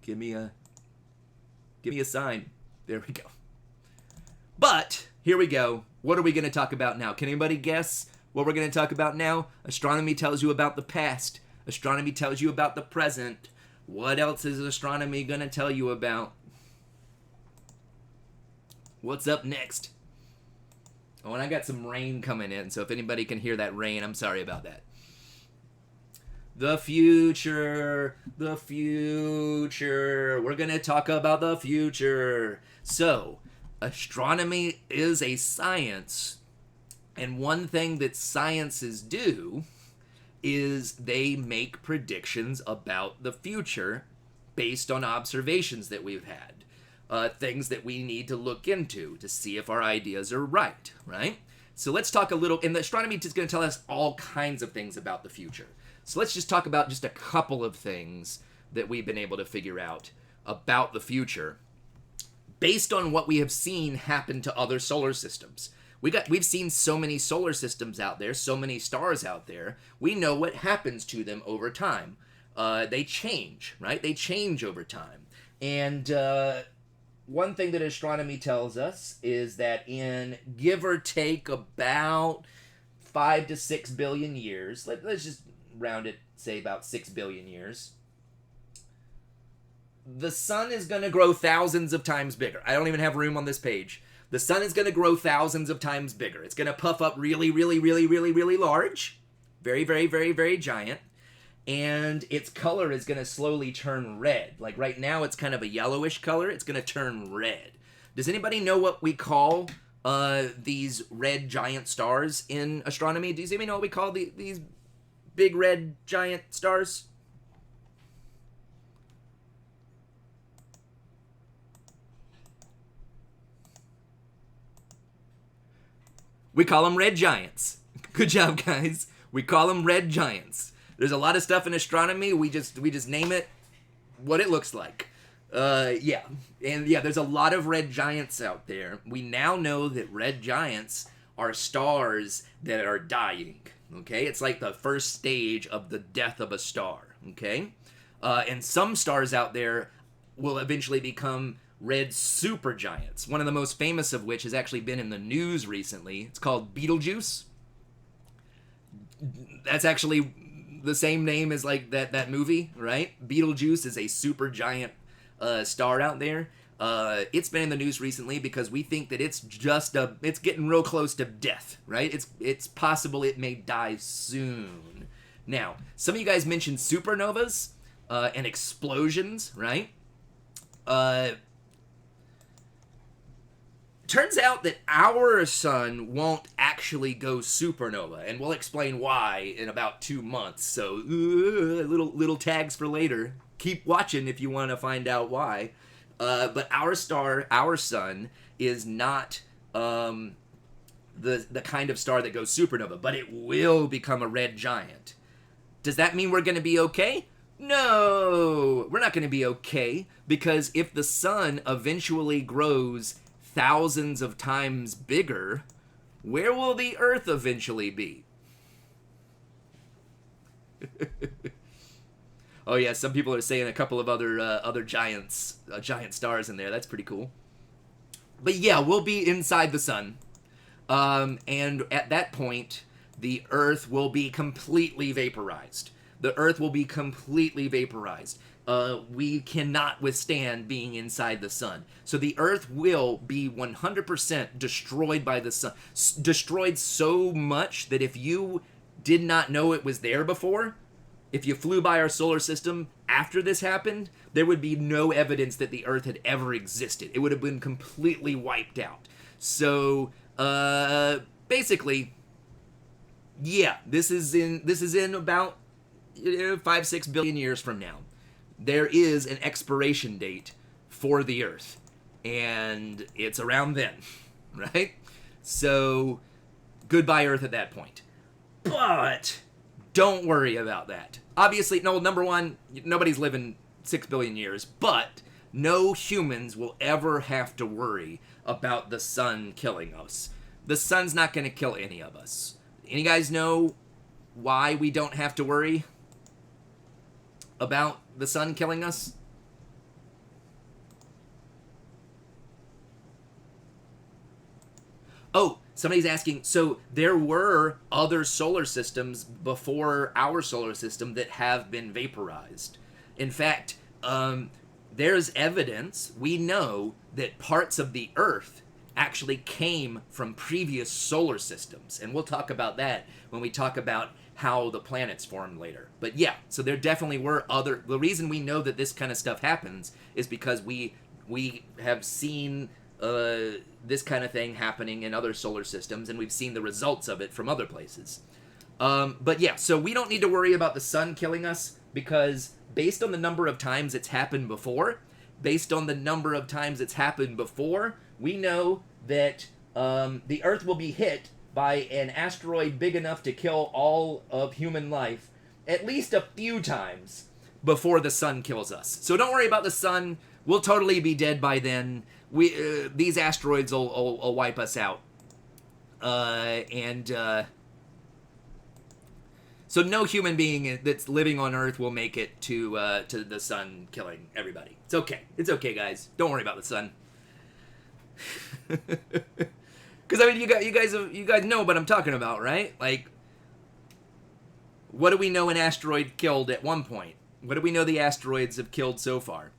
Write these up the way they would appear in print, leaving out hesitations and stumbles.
Give me a sign. There we go. But here we go. What are we going to talk about now? Can anybody guess what we're going to talk about now? Astronomy tells you about the past. Astronomy tells you about the present. What else is astronomy going to tell you about? What's up next? Oh, and I got some rain coming in, so if anybody can hear that rain, I'm sorry about that. The future, the future. We're going to talk about the future. So, astronomy is a science, and one thing that sciences do is they make predictions about the future based on observations that we've had, things that we need to look into to see if our ideas are right? So let's talk a little, and the astronomy is going to tell us all kinds of things about the future. So let's just talk about just a couple of things that we've been able to figure out about the future based on what we have seen happen to other solar systems. We've seen so many solar systems out there, so many stars out there. We know what happens to them over time. They change, right? They change over time. And one thing that astronomy tells us is that in give or take about 5 to 6 billion years, let's just round it, say about 6 billion years, the sun is going to grow thousands of times bigger. I don't even have room on this page. The sun is going to grow thousands of times bigger. It's going to puff up really, really, really, really, really large. Very, very, very, very giant. And its color is going to slowly turn red. Like right now, it's kind of a yellowish color. It's going to turn red. Does anybody know what we call these red giant stars in astronomy? Does anybody know what we call these big red giant stars? We call them red giants. Good job, guys. We call them red giants. There's a lot of stuff in astronomy. We just name it what it looks like. Yeah. And yeah, there's a lot of red giants out there. We now know that red giants are stars that are dying. Okay? It's like the first stage of the death of a star. Okay? And some stars out there will eventually become red supergiants. One of the most famous of which has actually been in the news recently. It's called Betelgeuse. That's actually the same name as like that movie, right? Betelgeuse is a supergiant star out there. It's been in the news recently because we think that it's getting real close to death, right? It's possible it may die soon. Now, some of you guys mentioned supernovas and explosions, right? Turns out that our sun won't actually go supernova, and we'll explain why in about 2 months. So, little tags for later. Keep watching if you want to find out why. But our sun, is not the kind of star that goes supernova, but it will become a red giant. Does that mean we're going to be okay? No, we're not going to be okay, because if the sun eventually grows thousands of times bigger, where will the Earth eventually be? Oh yeah, some people are saying a couple of other giant stars in there. That's pretty cool. But yeah, we'll be inside the sun, and at that point, the Earth will be completely vaporized. The Earth will be completely vaporized. We cannot withstand being inside the sun. So the Earth will be 100% destroyed by the sun. Destroyed so much that if you did not know it was there before, if you flew by our solar system after this happened, there would be no evidence that the Earth had ever existed. It would have been completely wiped out. So, basically, yeah, this is in about 5-6 billion years from now. There is an expiration date for the Earth, and it's around then, right? So, goodbye Earth at that point. But don't worry about that. Obviously, no, number one, nobody's living 6 billion years, but no humans will ever have to worry about the sun killing us. The sun's not going to kill any of us. Any guys know why we don't have to worry about the sun killing us? Somebody's asking, so there were other solar systems before our solar system that have been vaporized. In fact, there's evidence, we know, that parts of the Earth actually came from previous solar systems. And we'll talk about that when we talk about how the planets formed later. But yeah, so there definitely were other... The reason we know that this kind of stuff happens is because we have seen this kind of thing happening in other solar systems, and we've seen the results of it from other places. But yeah, so we don't need to worry about the sun killing us, because based on the number of times it's happened before, we know that the Earth will be hit by an asteroid big enough to kill all of human life at least a few times before the sun kills us. So don't worry about the sun. We'll totally be dead by then. These asteroids will wipe us out. So no human being that's living on Earth will make it to the sun killing everybody. It's okay. It's okay, guys. Don't worry about the sun. Because I mean, you guys know what I'm talking about, right? Like, what do we know an asteroid killed at one point? What do we know the asteroids have killed so far?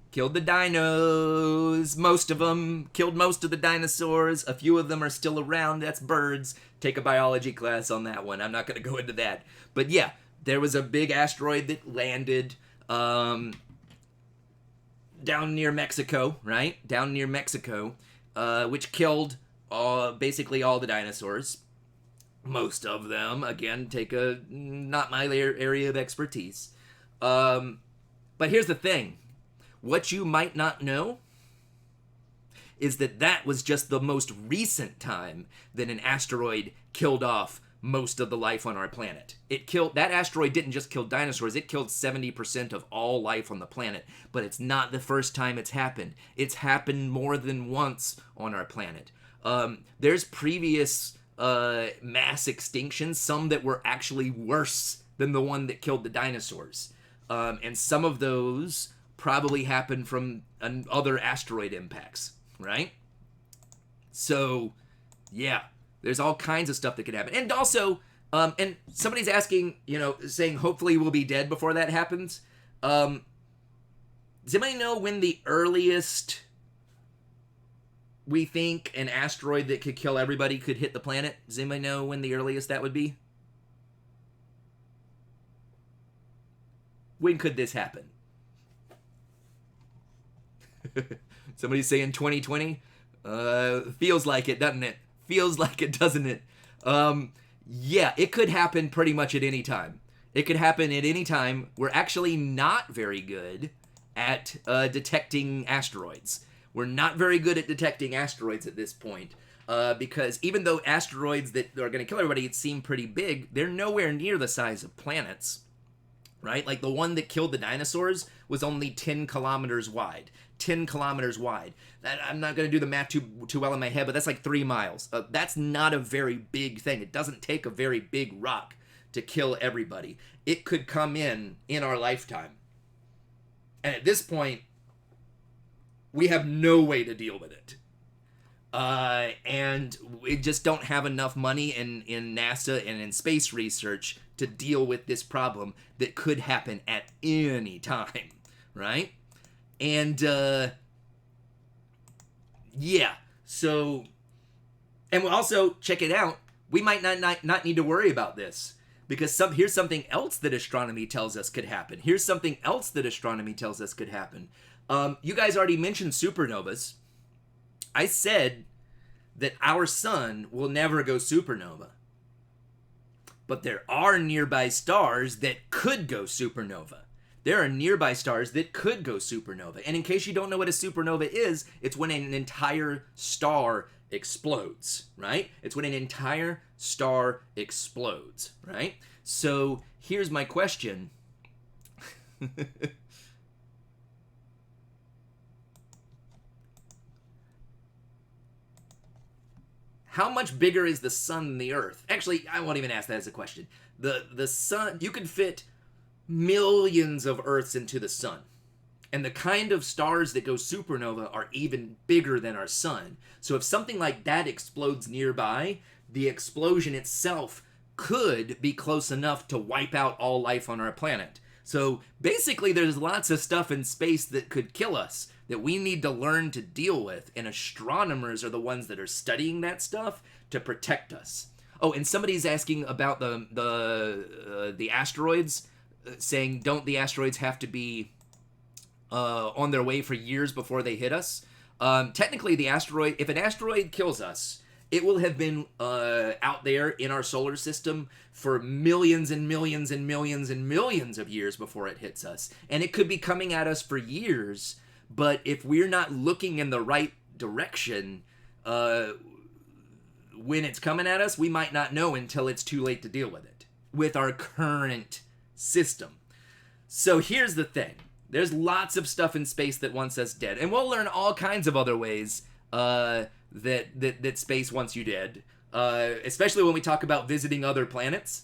Killed the dinos, most of them. Killed most of the dinosaurs. A few of them are still around. That's birds. Take a biology class on that one. I'm not going to go into that. But yeah, there was a big asteroid that landed down near Mexico, right? Down near Mexico, which killed basically all the dinosaurs. Most of them. Again, not my area of expertise. But here's the thing. What you might not know is that was just the most recent time that an asteroid killed off most of the life on our planet. That asteroid didn't just kill dinosaurs, it killed 70% of all life on the planet. But it's not the first time it's happened. It's happened more than once on our planet. There's previous mass extinctions, some that were actually worse than the one that killed the dinosaurs. And some of those probably happened from other asteroid impacts, right? So, yeah, there's all kinds of stuff that could happen. And also, and somebody's asking, saying hopefully we'll be dead before that happens. Does anybody know when the earliest we think an asteroid that could kill everybody could hit the planet? Does anybody know when the earliest that would be? When could this happen? Somebody's saying 2020. Feels like it, doesn't it? Feels like it, doesn't it? Yeah, it could happen pretty much at any time. It could happen at any time. We're actually not very good at detecting asteroids. We're not very good at detecting asteroids at this point. Because even though asteroids that are going to kill everybody seem pretty big, they're nowhere near the size of planets. Right? Like the one that killed the dinosaurs was only 10 kilometers wide. 10 kilometers wide. I'm not going to do the math too well in my head, but that's like 3 miles. That's not a very big thing. It doesn't take a very big rock to kill everybody. It could come in our lifetime. And at this point, we have no way to deal with it. And we just don't have enough money in NASA and in space research to deal with this problem that could happen at any time, right? And, yeah, so, and we'll also, check it out, we might not need to worry about this, because here's something else that astronomy tells us could happen. You guys already mentioned supernovas. I said that our sun will never go supernova. But there are nearby stars that could go supernova. And in case you don't know what a supernova is, it's when an entire star explodes, right? So here's my question. How much bigger is the sun than the Earth? Actually, I won't even ask that as a question. The sun, you could fit millions of Earths into the sun. And the kind of stars that go supernova are even bigger than our sun. So if something like that explodes nearby, the explosion itself could be close enough to wipe out all life on our planet. So basically there's lots of stuff in space that could kill us that we need to learn to deal with, and astronomers are the ones that are studying that stuff to protect us. Oh, and somebody's asking about the asteroids, saying don't the asteroids have to be on their way for years before they hit us? Technically, if an asteroid kills us, it will have been out there in our solar system for millions and millions and millions and millions of years before it hits us. And it could be coming at us for years, but if we're not looking in the right direction when it's coming at us, we might not know until it's too late to deal with it with our current system. So here's the thing. There's lots of stuff in space that wants us dead. And we'll learn all kinds of other ways that space wants you dead. Especially when we talk about visiting other planets.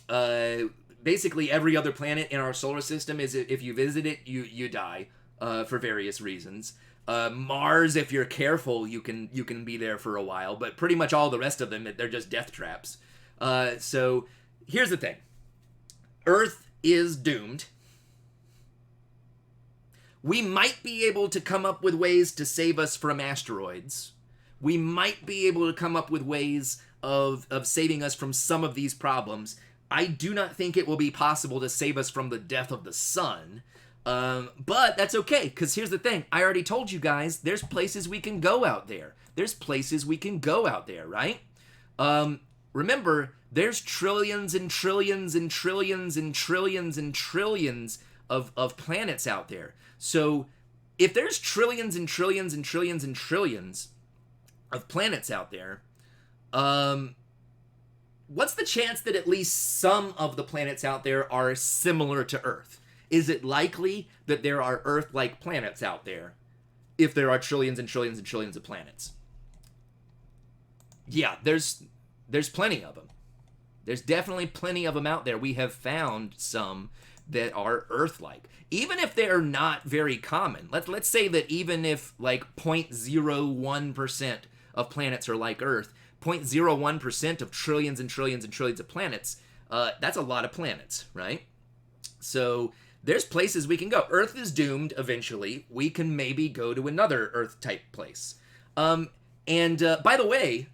Basically, every other planet in our solar system is, if you visit it, you die for various reasons. Mars, if you're careful, you can be there for a while. But pretty much all the rest of them, they're just death traps. So here's the thing. Earth is doomed. We might be able to come up with ways to save us from asteroids. We might be able to come up with ways of saving us from some of these problems. I do not think it will be possible to save us from the death of the sun. But that's okay, because here's the thing. I already told you guys, there's places we can go out there. There's places we can go out there, right? Remember, there's trillions and trillions and trillions and trillions and trillions of planets out there. So if there's trillions and trillions and trillions and trillions of planets out there, what's the chance that at least some of the planets out there are similar to Earth? Is it likely that there are Earth-like planets out there if there are trillions and trillions and trillions of planets? Yeah, there's plenty of them. There's definitely plenty of them out there. We have found some that are Earth-like. Even if they're not very common. Let's say that even if like 0.01% of planets are like Earth, 0.01% of trillions and trillions and trillions of planets, that's a lot of planets, right? So there's places we can go. Earth is doomed eventually. We can maybe go to another Earth-type place. By the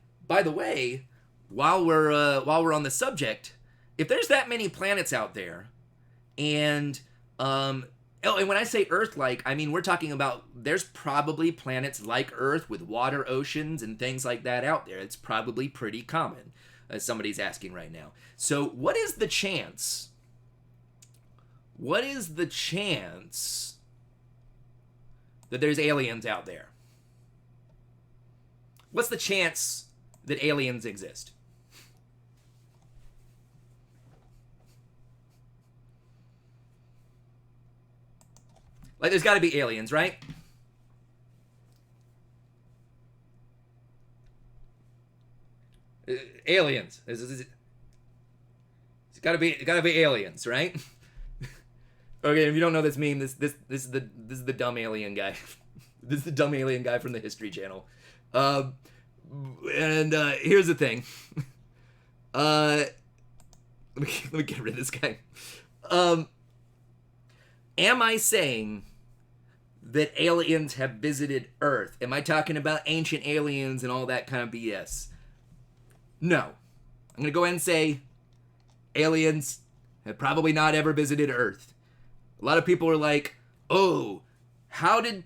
way, while we're on the subject, if there's that many planets out there, and when I say Earth-like, I mean we're talking about there's probably planets like Earth with water oceans and things like that out there. It's probably pretty common, as somebody's asking right now. So what is the chance? What is the chance that there's aliens out there? What's the chance that aliens exist? Like, there's got to be aliens, right? Aliens. It's got to be aliens, right? Okay, if you don't know this meme, this is the dumb alien guy. This is the dumb alien guy from the History Channel. Here's the thing. Let me get rid of this guy. Am I saying that aliens have visited Earth? Am I talking about ancient aliens and all that kind of BS? No. I'm going to go ahead and say aliens have probably not ever visited Earth. A lot of people are like, oh, how did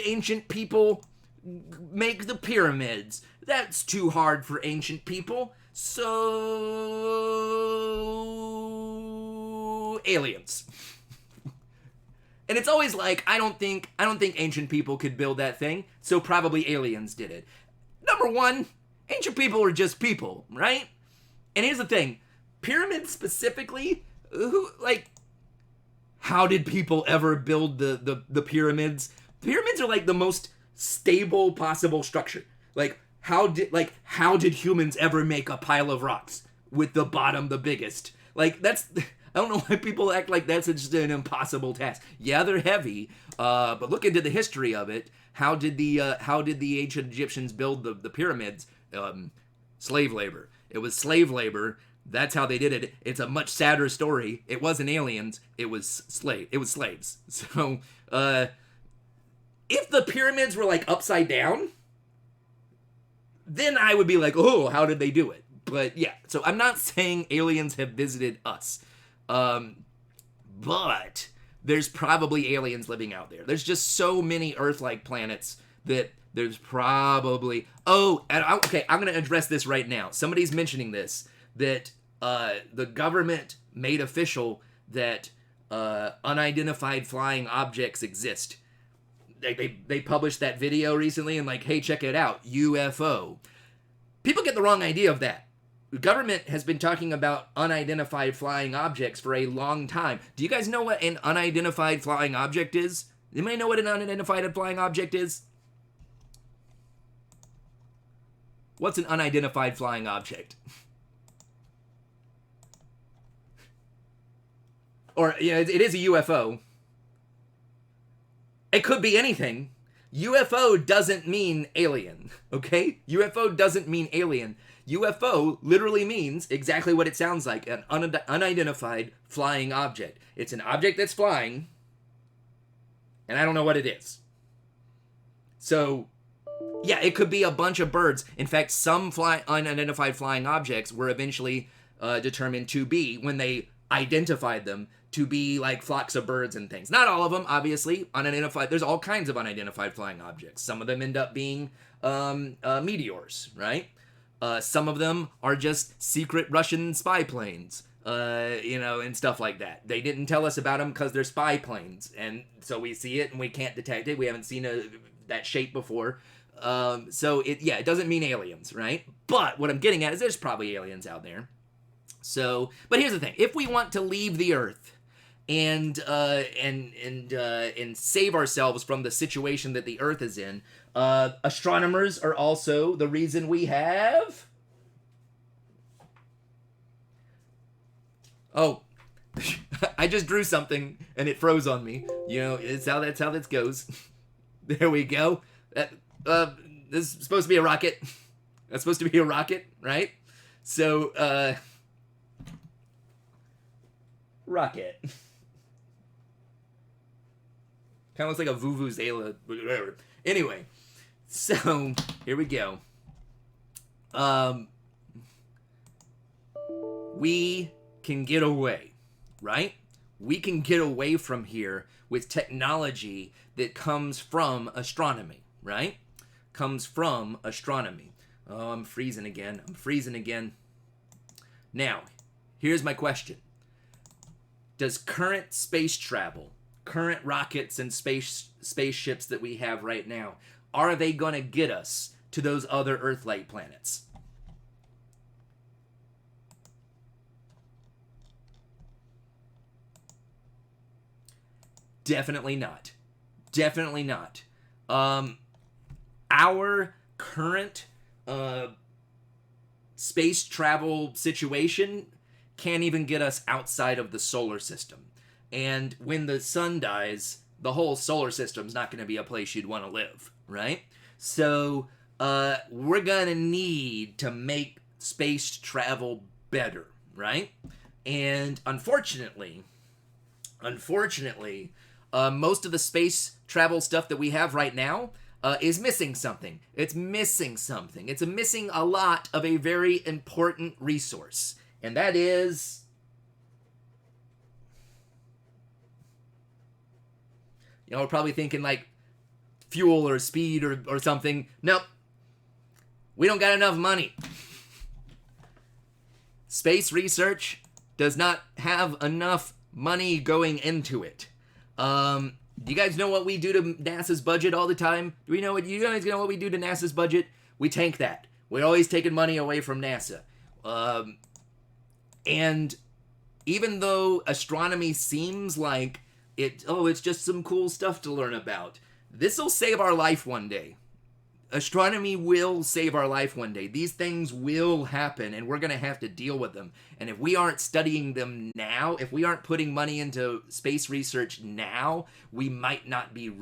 ancient people make the pyramids? That's too hard for ancient people. So aliens. And it's always like, I don't think ancient people could build that thing, so probably aliens did it. Number one, ancient people are just people, right? And here's the thing, pyramids specifically, how did people ever build the pyramids? Pyramids are like the most stable possible structure. How did humans ever make a pile of rocks with the bottom the biggest? I don't know why people act like that's just an impossible task. Yeah, they're heavy, but look into the history of it. How did the ancient Egyptians build the pyramids? Slave labor. It was slave labor. That's how they did it. It's a much sadder story. It wasn't aliens. It was slaves. So, if the pyramids were like upside down, then I would be like, oh, how did they do it? But yeah, so I'm not saying aliens have visited us. But there's probably aliens living out there. There's just so many Earth-like planets that there's probably... Oh, and okay, I'm going to address this right now. Somebody's mentioning this, that the government made official that unidentified flying objects exist. They published that video recently and like, hey, check it out, UFO. People get the wrong idea of that. The government has been talking about unidentified flying objects for a long time. Do you guys know what an unidentified flying object is? Anybody know what an unidentified flying object is? What's an unidentified flying object? Or, yeah, it is a UFO. It could be anything. UFO doesn't mean alien, okay? UFO doesn't mean alien. UFO literally means exactly what it sounds like, an unidentified flying object. It's an object that's flying, and I don't know what it is. So, yeah, it could be a bunch of birds. In fact, some unidentified flying objects were eventually determined to be, when they identified them, to be like flocks of birds and things. Not all of them, obviously. Unidentified. There's all kinds of unidentified flying objects. Some of them end up being meteors, right? Some of them are just secret Russian spy planes, and stuff like that. They didn't tell us about them because they're spy planes, and so we see it and we can't detect it. We haven't seen that shape before. So it doesn't mean aliens, right? But what I'm getting at is there's probably aliens out there. So, but here's the thing: if we want to leave the Earth and save ourselves from the situation that the Earth is in, astronomers are also the reason we have... Oh, I just drew something and it froze on me. That's how this goes. There we go. This is supposed to be a rocket. That's supposed to be a rocket, right? So, rocket. Kind of looks like a vuvuzela, whatever. Anyway, so here we go. We can get away, right? We can get away from here with technology that comes from astronomy, right? Comes from astronomy. Oh, I'm freezing again. Now, here's my question. Does current space travel, current rockets and spaceships that we have right now, are they going to get us to those other Earth-like planets? Definitely not. Definitely not. Our current space travel situation can't even get us outside of the solar system. And when the sun dies, the whole solar system's not going to be a place you'd want to live, right? So, we're going to need to make space travel better, right? And unfortunately, most of the space travel stuff that we have right now is missing something. It's missing a lot of a very important resource. And that is... we're probably thinking like fuel or speed or something. Nope. We don't got enough money. Space research does not have enough money going into it. Do you guys know what we do to NASA's budget all the time? Do you guys know what we do to NASA's budget? We tank that. We're always taking money away from NASA. And even though astronomy seems like it's just some cool stuff to learn about, this will save our life one day. astronomy will save our life one day. These things will happen, and we're going to have to deal with them. And if we aren't studying them now, if we aren't putting money into space research now, we might not be ready